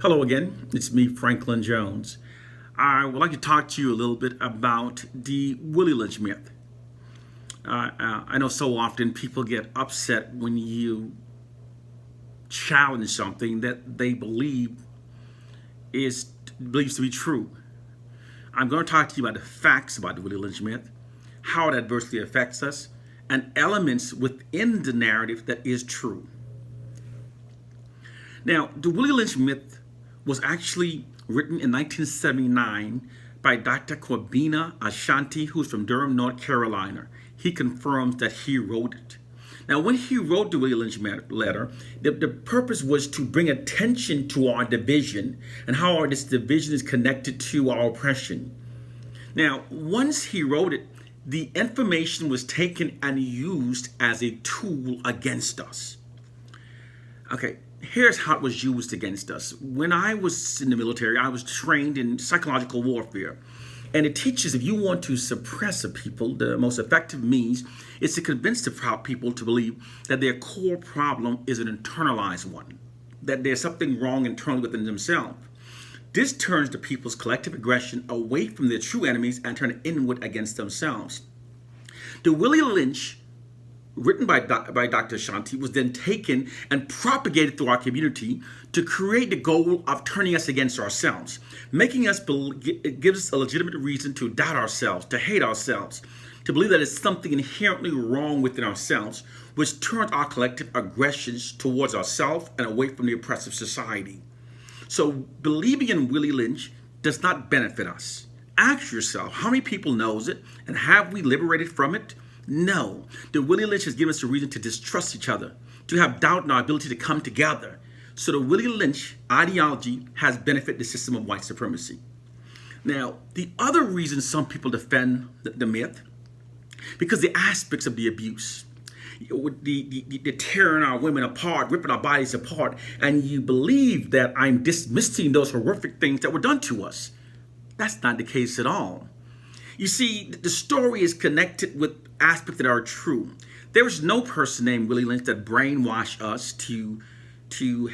Hello again, it's me, Franklin Jones. I would like to talk to you a little bit about the Willie Lynch myth. I know so often people get upset when you challenge something that they believes to be true. I'm going to talk to you about the facts about the Willie Lynch myth, how it adversely affects us, and elements within the narrative that is true. Now, the Willie Lynch myth was actually written in 1979 by Dr. Corbina Ashanti, who's from Durham, North Carolina. He confirms that he wrote it. Now, when he wrote the Willie Lynch letter, the purpose was to bring attention to our division and how this division is connected to our oppression. Now, once he wrote it, the information was taken and used as a tool against us. Okay, here's how it was used against us. When I was in the military, I was trained in psychological warfare. And it teaches if you want to suppress a people, the most effective means is to convince the people to believe that their core problem is an internalized one, that there's something wrong internally within themselves. This turns the people's collective aggression away from their true enemies and turn it inward against themselves. The Willie Lynch, written by Dr. Ashanti, was then taken and propagated through our community to create the goal of turning us against ourselves, making us it gives us a legitimate reason to doubt ourselves, to hate ourselves, to believe that it's something inherently wrong within ourselves, which turns our collective aggressions towards ourselves and away from the oppressive society. So believing in Willie Lynch does not benefit us. Ask yourself, how many people knows it, and have we liberated from it? No. The Willie Lynch has given us a reason to distrust each other, to have doubt in our ability to come together. So the Willie Lynch ideology has benefited the system of white supremacy. Now, the other reason some people defend the myth, because the aspects of the abuse, the tearing our women apart, ripping our bodies apart, and you believe that I'm dismissing those horrific things that were done to us. That's not the case at all. You see, the story is connected with aspects that are true. There is no person named Willie Lynch that brainwashed us to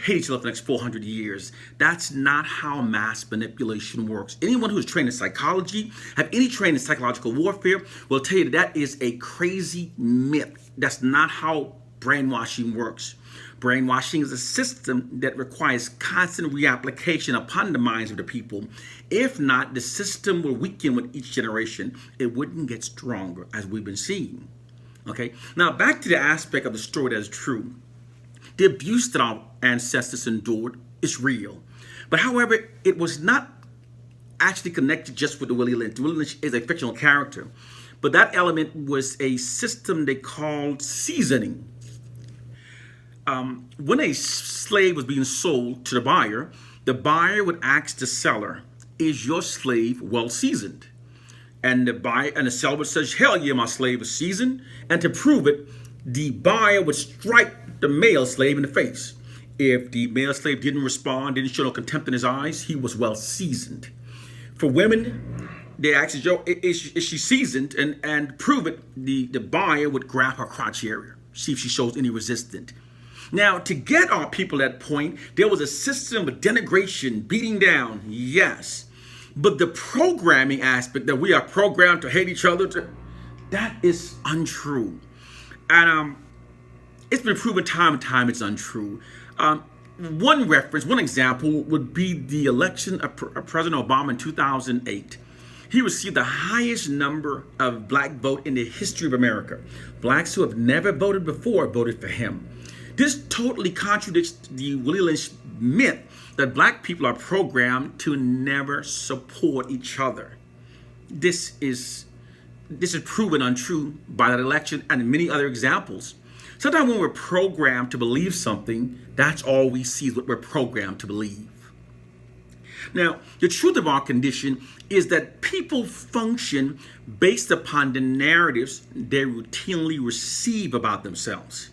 hate each other for the next 400 years. That's not how mass manipulation works. Anyone who's trained in psychology, have any training in psychological warfare, will tell you that is a crazy myth. That's not how brainwashing works. Brainwashing is a system that requires constant reapplication upon the minds of the people. If not, the system will weaken with each generation. It wouldn't get stronger, as we've been seeing. Okay, now back to the aspect of the story that is true. The abuse that our ancestors endured is real. But however, it was not actually connected just with the Willie Lynch. Willie Lynch is a fictional character. But that element was a system they called seasoning. When a slave was being sold to the buyer would ask the seller, "Is your slave well seasoned?" And the seller would say, "Hell yeah, my slave is seasoned." And to prove it, the buyer would strike the male slave in the face. If the male slave didn't respond, didn't show no contempt in his eyes, he was well seasoned. For women, they asked, is she seasoned? And prove it, the buyer would grab her crotch area, see if she shows any resistance. Now, to get our people at that point, there was a system of denigration, beating down, yes. But the programming aspect that we are programmed to hate each other, that is untrue. And it's been proven time and time it's untrue. One example would be the election of President Obama in 2008. He received the highest number of black vote in the history of America. Blacks who have never voted before voted for him. This totally contradicts the Willie Lynch myth that black people are programmed to never support each other. This is proven untrue by that election and many other examples. Sometimes when we're programmed to believe something, that's all we see is what we're programmed to believe. Now, the truth of our condition is that people function based upon the narratives they routinely receive about themselves.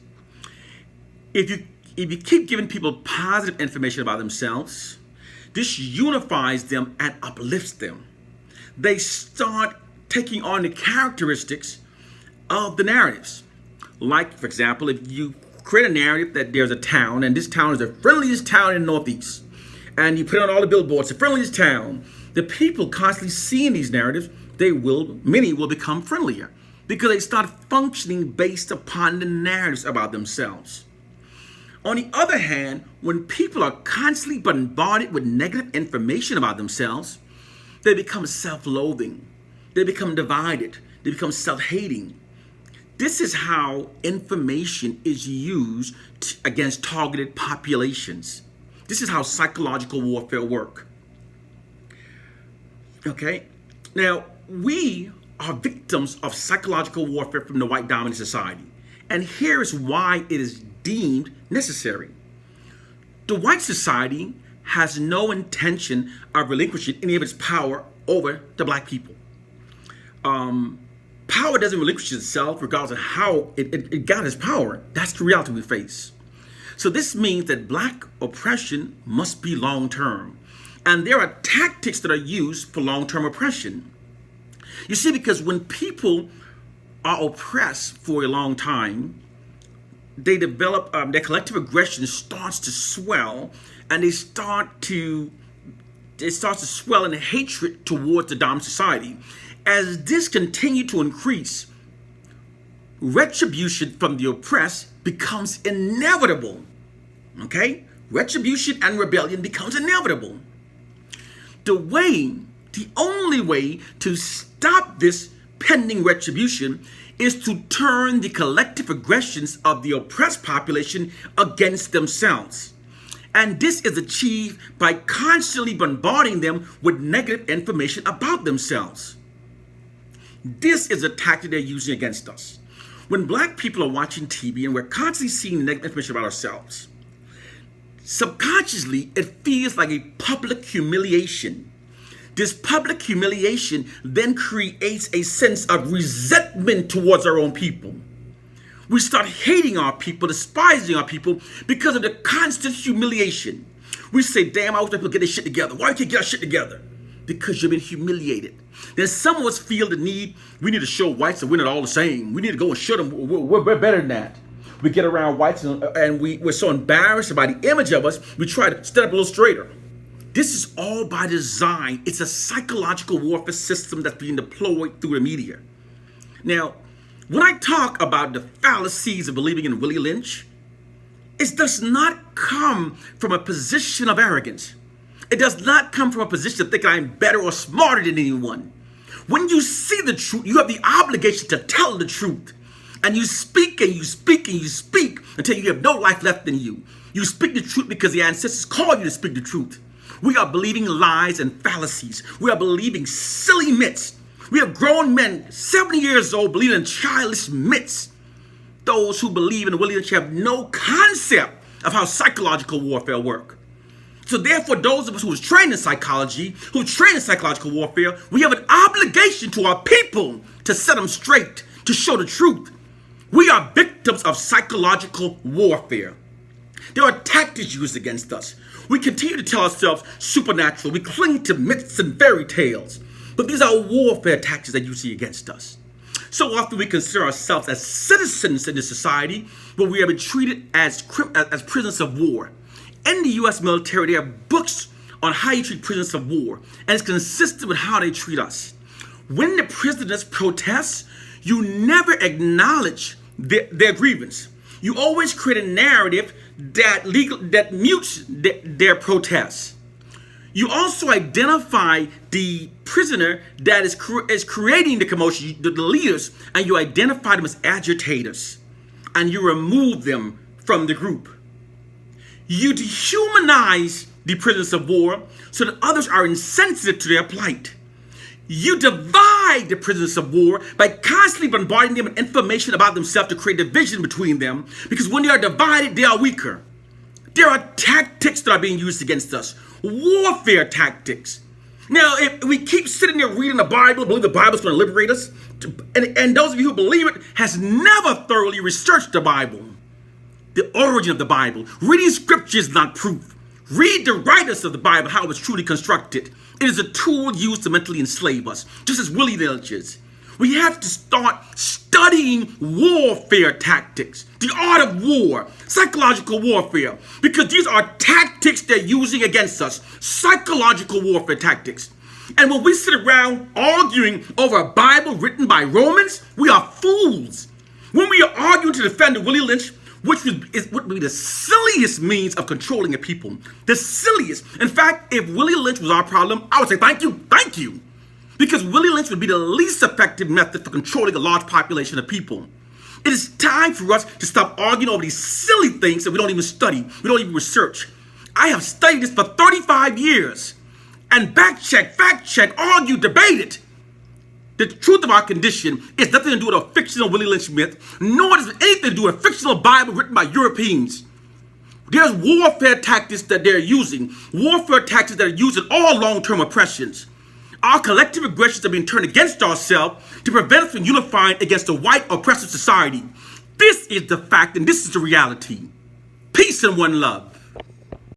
If you keep giving people positive information about themselves, this unifies them and uplifts them. They start taking on the characteristics of the narratives. Like, for example, if you create a narrative that there's a town, and this town is the friendliest town in the Northeast, and you put it on all the billboards, the friendliest town. The people constantly seeing these narratives, many will become friendlier because they start functioning based upon the narratives about themselves. On the other hand, when people are constantly bombarded with negative information about themselves, they become self-loathing. They become divided. They become self-hating. This is how information is used against targeted populations. This is how psychological warfare works. Okay? Now, we are victims of psychological warfare from the white dominant society. And here is why it is deemed necessary. The white society has no intention of relinquishing any of its power over the black people. Power doesn't relinquish itself regardless of how it got its power. That's the reality we face. So this means that black oppression must be long-term. And there are tactics that are used for long-term oppression. You see, because when people are oppressed for a long time, they develop, their collective aggression starts to swell, and it starts to swell in hatred towards the dominant society. As this continues to increase, retribution from the oppressed becomes inevitable. Okay? Retribution and rebellion becomes inevitable. The only way to stop this pending retribution is to turn the collective aggressions of the oppressed population against themselves. And this is achieved by constantly bombarding them with negative information about themselves. This is a tactic they're using against us. When black people are watching TV and we're constantly seeing negative information about ourselves, subconsciously it feels like a public humiliation. This public humiliation then creates a sense of resentment towards our own people. We start hating our people, despising our people because of the constant humiliation. We say, damn, I wish people get their shit together. Why can't you get our shit together? Because you've been humiliated. Then some of us feel the need, we need to show whites that we're not all the same. We need to go and show them we're better than that. We get around whites and we're so embarrassed by the image of us, we try to stand up a little straighter. This is all by design. It's a psychological warfare system that's being deployed through the media. Now, when I talk about the fallacies of believing in Willie Lynch, it does not come from a position of arrogance. It does not come from a position of thinking I'm better or smarter than anyone. When you see the truth, you have the obligation to tell the truth. And you speak and you speak and you speak until you have no life left in you. You speak the truth because the ancestors called you to speak the truth. We are believing lies and fallacies. We are believing silly myths. We have grown men, 70 years old, believing in childish myths. Those who believe in Willie Lynch have no concept of how psychological warfare works. So therefore, those of us who was trained in psychology, who trained in psychological warfare, we have an obligation to our people to set them straight, to show the truth. We are victims of psychological warfare. There are tactics used against us. We continue to tell ourselves supernatural. We cling to myths and fairy tales. But these are warfare tactics that you see against us. So often we consider ourselves as citizens in this society, but we have been treated as prisoners of war. In the U.S. military, they have books on how you treat prisoners of war, and it's consistent with how they treat us. When the prisoners protest, you never acknowledge their grievance. You always create a narrative that mutes their protests. You also identify the prisoner that is creating the commotion, the leaders, and you identify them as agitators, and you remove them from the group. You dehumanize the prisoners of war so that others are insensitive to their plight. You divide the prisoners of war by constantly bombarding them with information about themselves to create division between them, because when they are divided, they are weaker. There are tactics that are being used against us, warfare tactics. Now, if we keep sitting there reading the Bible, believe the Bible is going to liberate us, and those of you who believe it has never thoroughly researched the Bible, the origin of the Bible. Reading scripture is not proof. Read the writers of the Bible, how it was truly constructed. It is a tool used to mentally enslave us, just as Willie Lynch is. We have to start studying warfare tactics, the art of war, psychological warfare, because these are tactics they're using against us, psychological warfare tactics. And when we sit around arguing over a Bible written by Romans, we are fools. When we are arguing to defend Willie Lynch, which would be the silliest means of controlling a people, the silliest. In fact, if Willie Lynch was our problem, I would say thank you. Because Willie Lynch would be the least effective method for controlling a large population of people. It is time for us to stop arguing over these silly things that we don't even study, we don't even research. I have studied this for 35 years and fact check, argue, debate it. The truth of our condition is nothing to do with a fictional Willie Lynch myth, nor does it anything to do with a fictional Bible written by Europeans. There's warfare tactics that they're using, warfare tactics that are used in all long-term oppressions. Our collective aggressions are being turned against ourselves to prevent us from unifying against a white oppressive society. This is the fact and this is the reality. Peace and one love.